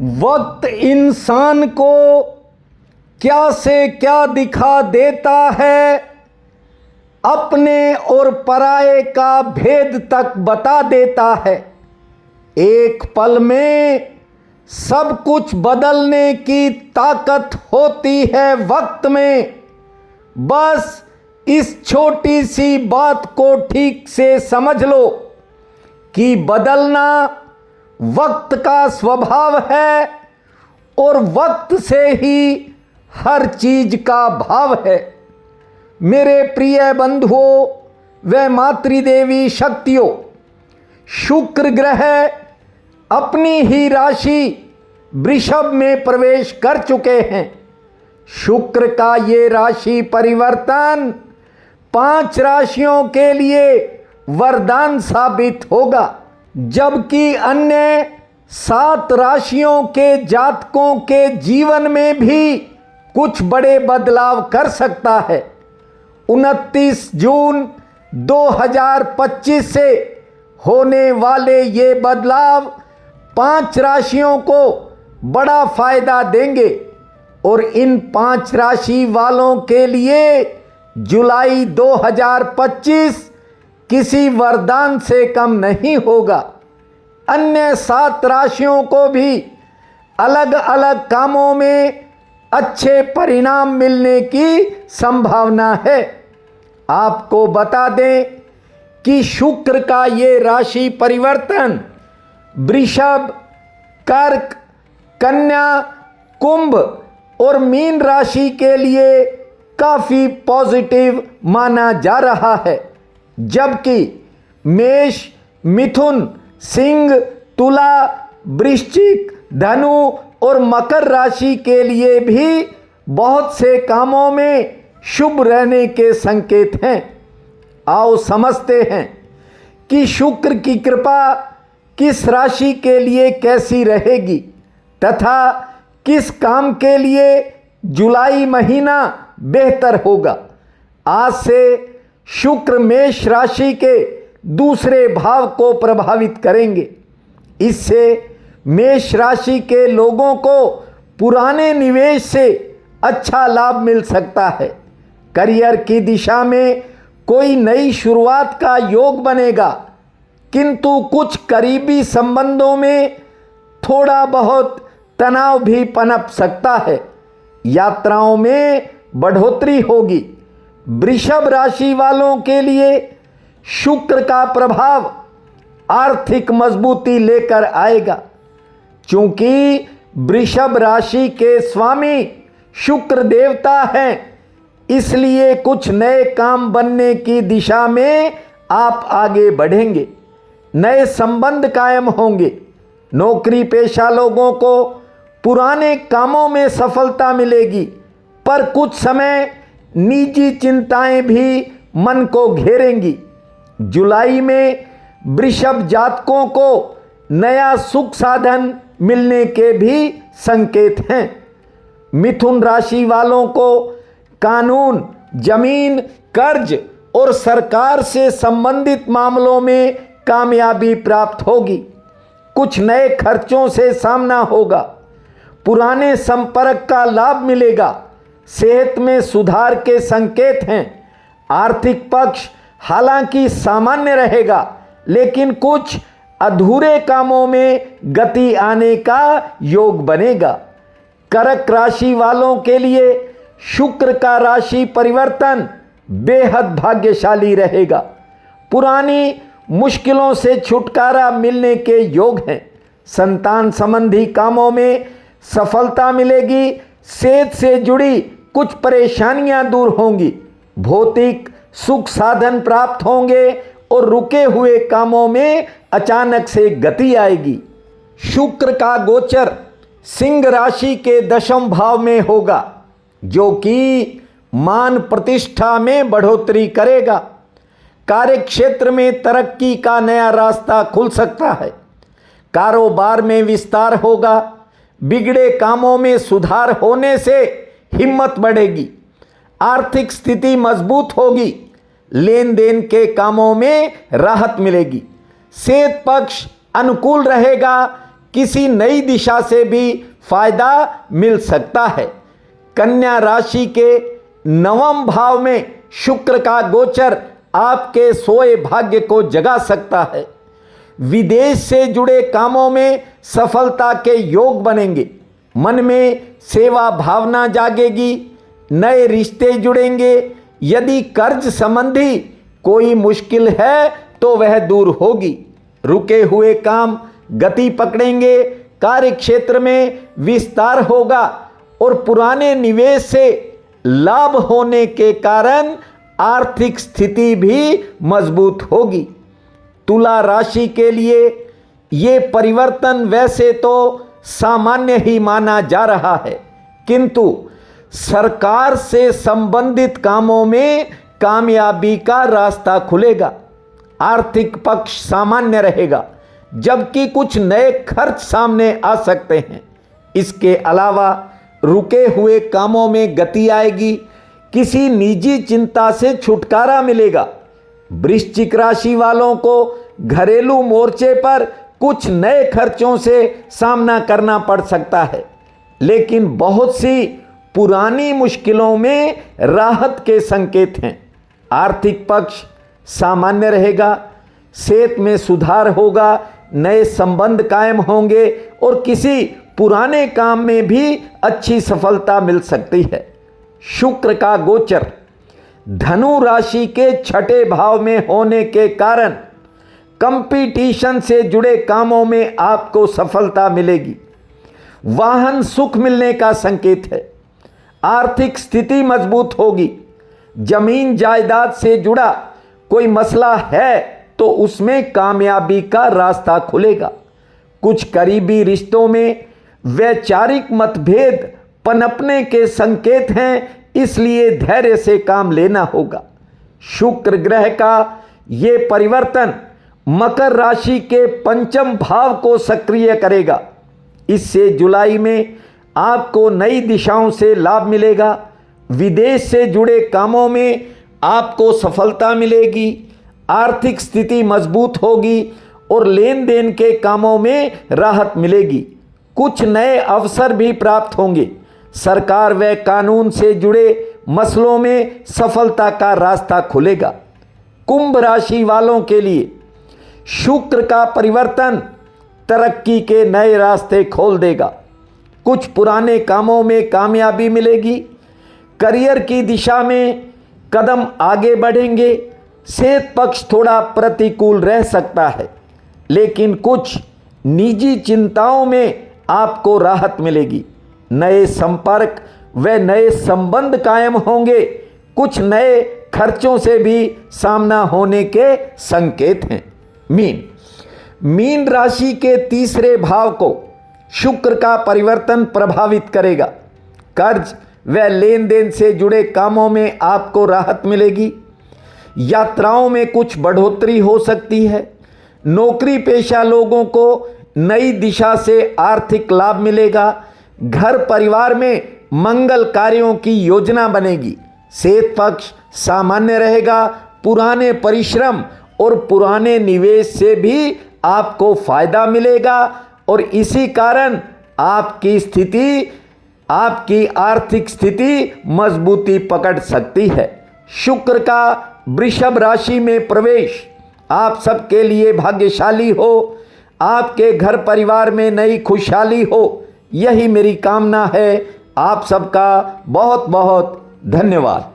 वक्त इंसान को क्या से क्या दिखा देता है, अपने और पराये का भेद तक बता देता है। एक पल में सब कुछ बदलने की ताकत होती है वक्त में। बस इस छोटी सी बात को ठीक से समझ लो कि बदलना वक्त का स्वभाव है और वक्त से ही हर चीज का भाव है। मेरे प्रिय बंधुओं व मातृदेवी शक्तियों, शुक्र ग्रह अपनी ही राशि वृषभ में प्रवेश कर चुके हैं। शुक्र का ये राशि परिवर्तन 5 राशियों के लिए वरदान साबित होगा, जबकि अन्य 7 राशियों के जातकों के जीवन में भी कुछ बड़े बदलाव कर सकता है। 29 जून 2025 से होने वाले ये बदलाव 5 राशियों को बड़ा फायदा देंगे और इन 5 राशि वालों के लिए जुलाई 2025 किसी वरदान से कम नहीं होगा। अन्य 7 राशियों को भी अलग अलग कामों में अच्छे परिणाम मिलने की संभावना है। आपको बता दें कि शुक्र का ये राशि परिवर्तन वृषभ, कर्क, कन्या, कुंभ और मीन राशि के लिए काफी पॉजिटिव माना जा रहा है, जबकि मेष, मिथुन, सिंह, तुला, वृश्चिक, धनु और मकर राशि के लिए भी बहुत से कामों में शुभ रहने के संकेत हैं। आओ समझते हैं कि शुक्र की कृपा किस राशि के लिए कैसी रहेगी तथा किस काम के लिए जुलाई महीना बेहतर होगा। आज से शुक्र मेष राशि के दूसरे भाव को प्रभावित करेंगे। इससे मेष राशि के लोगों को पुराने निवेश से अच्छा लाभ मिल सकता है। करियर की दिशा में कोई नई शुरुआत का योग बनेगा, किंतु कुछ करीबी संबंधों में थोड़ा बहुत तनाव भी पनप सकता है। यात्राओं में बढ़ोतरी होगी। वृषभ राशि वालों के लिए शुक्र का प्रभाव आर्थिक मजबूती लेकर आएगा। चूंकि वृषभ राशि के स्वामी शुक्र देवता हैं, इसलिए कुछ नए काम बनने की दिशा में आप आगे बढ़ेंगे। नए संबंध कायम होंगे। नौकरी पेशा लोगों को पुराने कामों में सफलता मिलेगी, पर कुछ समय निजी चिंताएं भी मन को घेरेंगी। जुलाई में वृषभ जातकों को नया सुख साधन मिलने के भी संकेत हैं। मिथुन राशि वालों को कानून, जमीन, कर्ज और सरकार से संबंधित मामलों में कामयाबी प्राप्त होगी। कुछ नए खर्चों से सामना होगा। पुराने संपर्क का लाभ मिलेगा। सेहत में सुधार के संकेत हैं। आर्थिक पक्ष हालांकि सामान्य रहेगा, लेकिन कुछ अधूरे कामों में गति आने का योग बनेगा। कर्क राशि वालों के लिए शुक्र का राशि परिवर्तन बेहद भाग्यशाली रहेगा। पुरानी मुश्किलों से छुटकारा मिलने के योग हैं। संतान संबंधी कामों में सफलता मिलेगी। सेहत से जुड़ी कुछ परेशानियां दूर होंगी। भौतिक सुख साधन प्राप्त होंगे और रुके हुए कामों में अचानक से गति आएगी। शुक्र का गोचर सिंह राशि के 10वें भाव में होगा, जो कि मान प्रतिष्ठा में बढ़ोतरी करेगा। कार्य क्षेत्र में तरक्की का नया रास्ता खुल सकता है। कारोबार में विस्तार होगा। बिगड़े कामों में सुधार होने से हिम्मत बढ़ेगी। आर्थिक स्थिति मजबूत होगी। लेन देन के कामों में राहत मिलेगी। सेहत पक्ष अनुकूल रहेगा, किसी नई दिशा से भी फायदा मिल सकता है। कन्या राशि के 9वें भाव में शुक्र का गोचर आपके सोए भाग्य को जगा सकता है। विदेश से जुड़े कामों में सफलता के योग बनेंगे। मन में सेवा भावना जागेगी। नए रिश्ते जुड़ेंगे। यदि कर्ज संबंधी कोई मुश्किल है तो वह दूर होगी। रुके हुए काम गति पकड़ेंगे। कार्य क्षेत्र में विस्तार होगा और पुराने निवेश से लाभ होने के कारण आर्थिक स्थिति भी मजबूत होगी। तुला राशि के लिए ये परिवर्तन वैसे तो सामान्य ही माना जा रहा है, किंतु सरकार से संबंधित कामों में कामयाबी का रास्ता खुलेगा। आर्थिक पक्ष सामान्य रहेगा, जबकि कुछ नए खर्च सामने आ सकते हैं। इसके अलावा रुके हुए कामों में गति आएगी। किसी निजी चिंता से छुटकारा मिलेगा। वृश्चिक राशि वालों को घरेलू मोर्चे पर कुछ नए खर्चों से सामना करना पड़ सकता है, लेकिन बहुत सी पुरानी मुश्किलों में राहत के संकेत हैं। आर्थिक पक्ष सामान्य रहेगा। सेहत में सुधार होगा। नए संबंध कायम होंगे और किसी पुराने काम में भी अच्छी सफलता मिल सकती है। शुक्र का गोचर धनु राशि के 6ठे भाव में होने के कारण कंपटीशन से जुड़े कामों में आपको सफलता मिलेगी। वाहन सुख मिलने का संकेत है। आर्थिक स्थिति मजबूत होगी। जमीन जायदाद से जुड़ा कोई मसला है तो उसमें कामयाबी का रास्ता खुलेगा। कुछ करीबी रिश्तों में वैचारिक मतभेद पनपने के संकेत हैं, इसलिए धैर्य से काम लेना होगा। शुक्र ग्रह का ये परिवर्तन मकर राशि के 5वें भाव को सक्रिय करेगा। इससे जुलाई में आपको नई दिशाओं से लाभ मिलेगा। विदेश से जुड़े कामों में आपको सफलता मिलेगी। आर्थिक स्थिति मजबूत होगी और लेन देन के कामों में राहत मिलेगी। कुछ नए अवसर भी प्राप्त होंगे। सरकार व कानून से जुड़े मसलों में सफलता का रास्ता खुलेगा। कुंभ राशि वालों के लिए शुक्र का परिवर्तन तरक्की के नए रास्ते खोल देगा। कुछ पुराने कामों में कामयाबी मिलेगी। करियर की दिशा में कदम आगे बढ़ेंगे। सेहत पक्ष थोड़ा प्रतिकूल रह सकता है, लेकिन कुछ निजी चिंताओं में आपको राहत मिलेगी। नए संपर्क व नए संबंध कायम होंगे। कुछ नए खर्चों से भी सामना होने के संकेत हैं। मीन राशि के 3रे भाव को शुक्र का परिवर्तन प्रभावित करेगा। कर्ज व लेन देन से जुड़े कामों में आपको राहत मिलेगी। यात्राओं में कुछ बढ़ोतरी हो सकती है। नौकरी पेशा लोगों को नई दिशा से आर्थिक लाभ मिलेगा। घर परिवार में मंगल कार्यों की योजना बनेगी। सेहत पक्ष सामान्य रहेगा। पुराने परिश्रम और पुराने निवेश से भी आपको फायदा मिलेगा और इसी कारण आपकी आर्थिक स्थिति मजबूती पकड़ सकती है। शुक्र का वृषभ राशि में प्रवेश आप सबके लिए भाग्यशाली हो। आपके घर परिवार में नई खुशहाली हो, यही मेरी कामना है। आप सबका बहुत बहुत धन्यवाद।